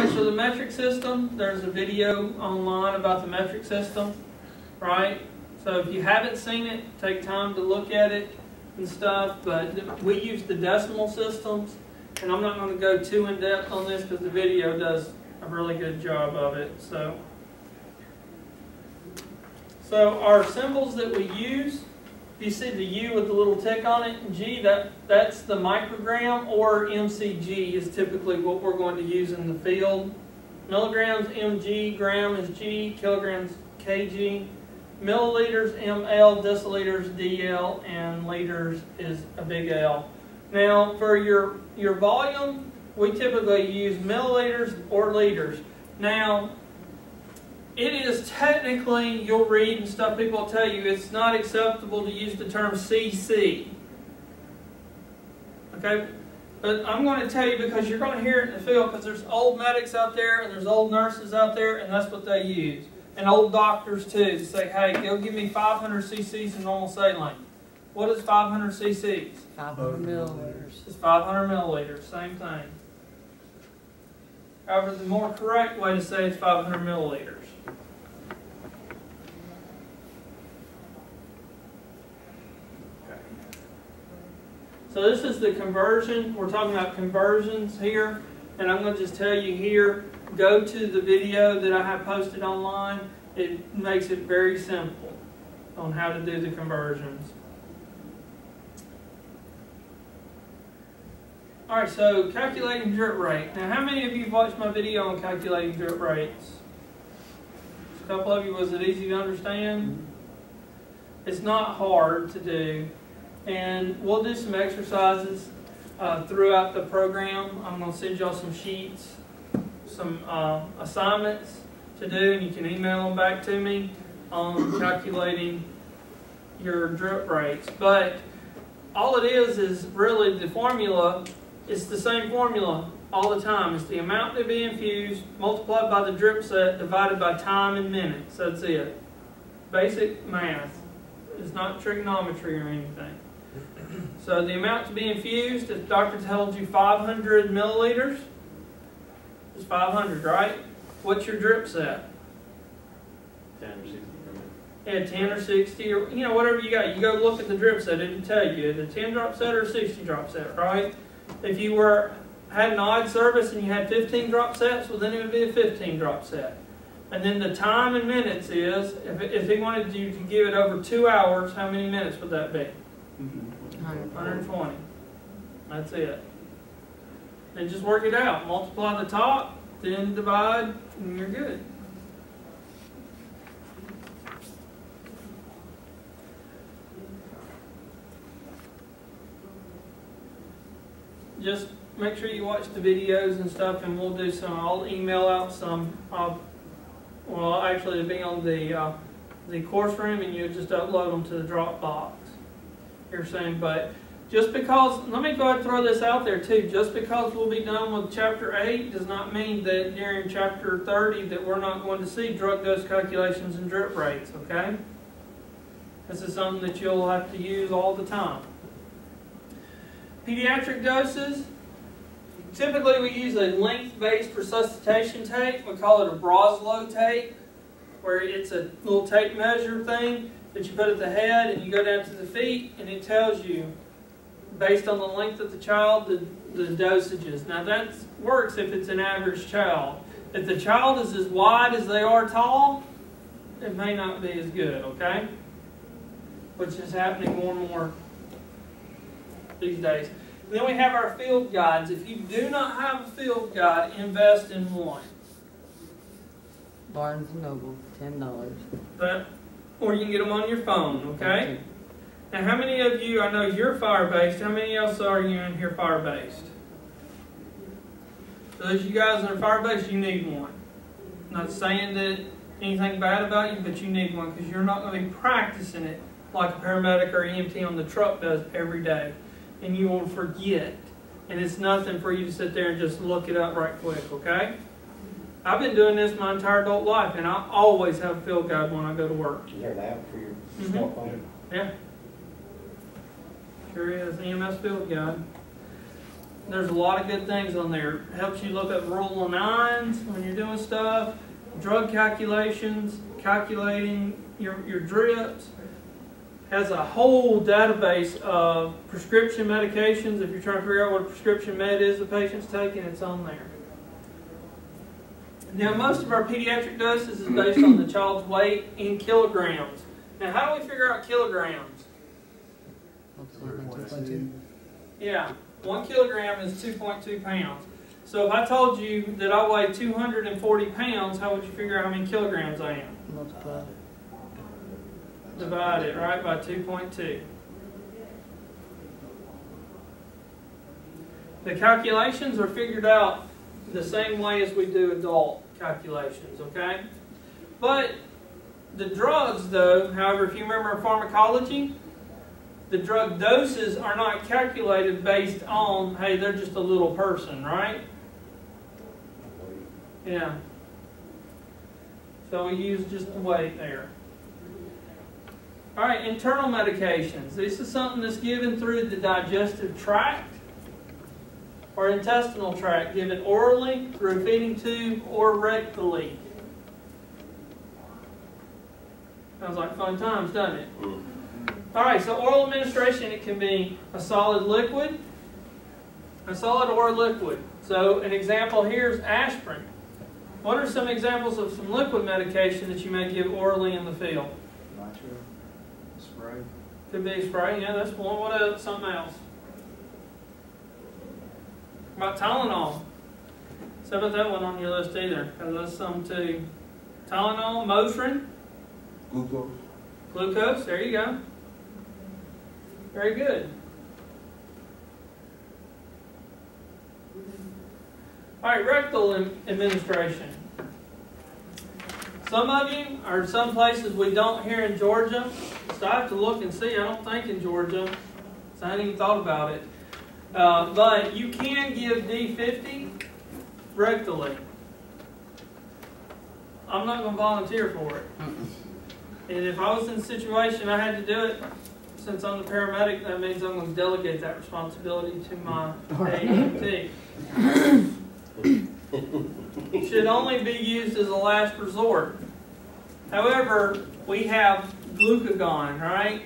Alright, so the metric system, there's a video online about the metric system, right? So if you haven't seen it, take time to look at it and stuff, but we use the decimal systems, and I'm not going to go too in depth on this because the video does a really good job of it. So our symbols that we use, you see the U with the little tick on it, and G, that's the microgram, or MCG is typically what we're going to use in the field. Milligrams, mg, gram is G, kilograms, kg, milliliters, ml, deciliters, dl, and liters is a big L. Now, for your volume, we typically use milliliters or liters. Now, it is technically, you'll read and stuff, people will tell you, it's not acceptable to use the term cc. Okay? But I'm going to tell you because you're going to hear it in the field because there's old medics out there and there's old nurses out there and that's what they use. And old doctors too. To say, hey, go give me 500 cc's in normal saline. What is 500 cc's? 500 milliliters. It's 500 milliliters, same thing. However, the more correct way to say it's 500 milliliters. So this is the conversion. We're talking about conversions here. And I'm going to just tell you here, go to the video that I have posted online. It makes it very simple on how to do the conversions. Alright, so calculating drip rate. Now how many of you have watched my video on calculating drip rates? A couple of you, was it easy to understand? It's not hard to do. And we'll do some exercises throughout the program. I'm going to send y'all some sheets, some assignments to do, and you can email them back to me on calculating your drip rates. But all it is really the formula. It's the same formula all the time. It's the amount to be infused multiplied by the drip set divided by time in minutes. That's it. Basic math. It's not trigonometry or anything. So the amount to be infused, if the doctor tells you 500 milliliters, it's 500, right? What's your drip set? 10 or 60. Yeah, 10 or 60, or whatever you got. You go look at the drip set, it'll tell you the 10 drop set or 60 drop set, right? If you had an odd service and you had 15 drop sets, well then it would be a 15 drop set. And then the time in minutes is, if he wanted you to give it over 2 hours, how many minutes would that be? 120. That's it. And just work it out. Multiply the top, then divide, and you're good. Just make sure you watch the videos and stuff, and we'll do some. I'll email out some. Well, actually, it'll be on the course room, and you just upload them to the Dropbox. You're saying, but just because, let me go ahead and throw this out there too. Just because we'll be done with Chapter 8 does not mean that during Chapter 30 that we're not going to see drug dose calculations and drip rates. Okay? This is something that you'll have to use all the time. Pediatric doses, typically we use a length-based resuscitation tape. We call it a Broslow tape, where it's a little tape measure thing that you put at the head and you go down to the feet, and it tells you, based on the length of the child, the dosages. Now that works if it's an average child. If the child is as wide as they are tall, it may not be as good, okay? Which is happening more and more these days. And then we have our field guides. If you do not have a field guide, invest in one. Barnes & Noble, $10. Or you can get them on your phone, okay? Now how many of you, I know you're fire-based, how many else are you in here fire-based? So those of you guys that are fire-based, you need one. I'm not saying that anything bad about you, but you need one because you're not going to be practicing it like a paramedic or EMT on the truck does every day. And you will forget. And it's nothing for you to sit there and just look it up right quick, okay? I've been doing this my entire adult life, and I always have a field guide when I go to work. Is there an app for your smartphone? Yeah. Sure is. EMS field guide. There's a lot of good things on there. Helps you look at rule of nines when you're doing stuff, drug calculations, calculating your drips. Has a whole database of prescription medications. If you're trying to figure out what a prescription med is the patient's taking, it's on there. Now, most of our pediatric doses is based on the child's weight in kilograms. Now, how do we figure out kilograms? Yeah, 1 kilogram is 2.2 pounds. So if I told you that I weigh 240 pounds, how would you figure out how many kilograms I am? Multiply. Divide it, right, by 2.2. The calculations are figured out the same way as we do adult calculations, okay? But the drugs, though, however, if you remember pharmacology, the drug doses are not calculated based on, hey, they're just a little person, right? Yeah. So we use just the weight there. All right, internal medications. This is something that's given through the digestive tract or intestinal tract, given orally, through a feeding tube, or rectally. Sounds like fun times, doesn't it? All right, so oral administration, it can be a solid liquid, a solid or liquid. So an example here is aspirin. What are some examples of some liquid medication that you may give orally in the field? Nitro. Spray. Could be spray, yeah, that's one. What else? Something else? About Tylenol. So about that one on your list either, because that's some too. Tylenol, Motrin. Glucose. Glucose, there you go. Very good. All right, rectal administration. Some of you, or some places we don't here in Georgia, so I have to look and see. I don't think in Georgia, so I hadn't even thought about it. But you can give D50 rectally. I'm not going to volunteer for it. And if I was in a situation I had to do it, since I'm the paramedic, that means I'm going to delegate that responsibility to my EMT. Should only be used as a last resort. However, we have glucagon, right?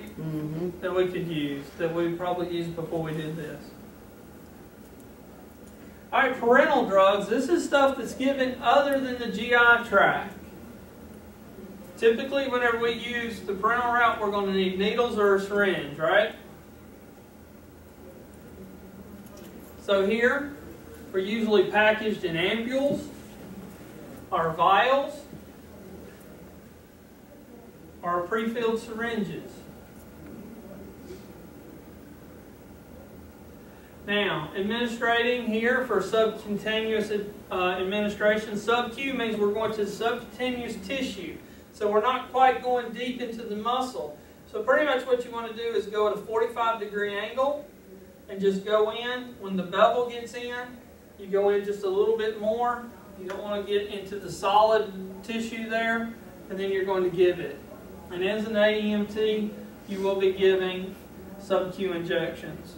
That we could use, that we probably used before we did this. All right, parental drugs. This is stuff that's given other than the GI tract. Typically, whenever we use the parental route, we're going to need needles or a syringe, right? So here, we're usually packaged in ampules or vials or pre-filled syringes. Now, administrating here for subcutaneous administration. Sub-Q means we're going to the subcutaneous tissue. So we're not quite going deep into the muscle. So pretty much what you want to do is go at a 45-degree angle and just go in. When the bevel gets in, you go in just a little bit more. You don't want to get into the solid tissue there, and then you're going to give it. And as an AEMT, you will be giving sub-Q injections.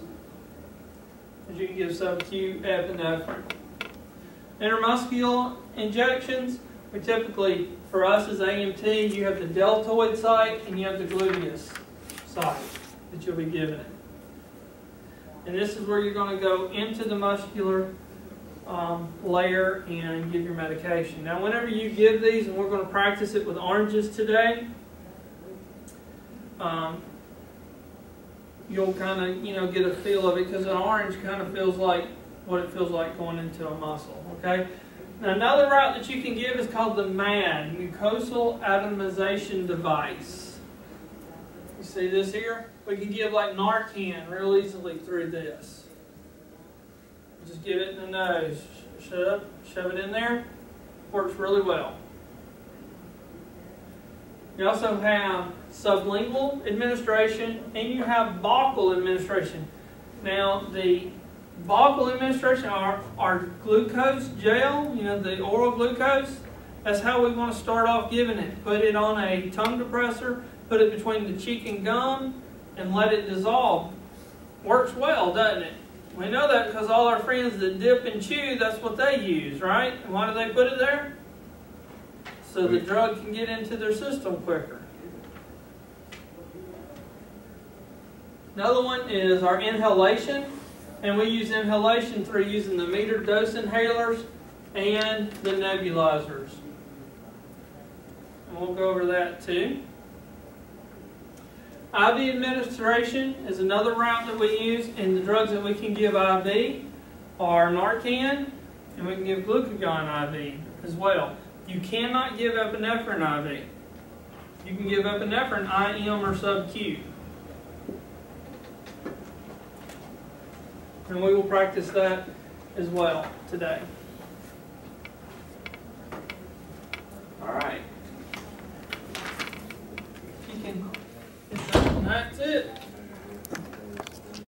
As you can give sub-Q epinephrine. Intermuscular injections, we typically, for us as AMT, you have the deltoid site and you have the gluteus site that you'll be giving it. And this is where you're going to go into the muscular layer and give your medication. Now, whenever you give these, and we're going to practice it with oranges today, you'll kind of, get a feel of it, because an orange kind of feels like what it feels like going into a muscle, okay? Now, another route that you can give is called the MAD, mucosal atomization device. You see this here? We can give like Narcan real easily through this. Just give it in the nose. Shove it in there. Works really well. You also have sublingual administration, and you have buccal administration. Now, the buccal administration are glucose gel, the oral glucose. That's how we want to start off giving it. Put it on a tongue depressor, put it between the cheek and gum, and let it dissolve. Works well, doesn't it? We know that because all our friends that dip and chew, that's what they use, right? And why do they put it there? So the drug can get into their system quicker. Another one is our inhalation. And we use inhalation through using the metered dose inhalers and the nebulizers. And we'll go over that too. IV administration is another route that we use, and the drugs that we can give IV are Narcan, and we can give glucagon IV as well. You cannot give epinephrine IV. You can give epinephrine IM or sub-Q. And we will practice that as well today.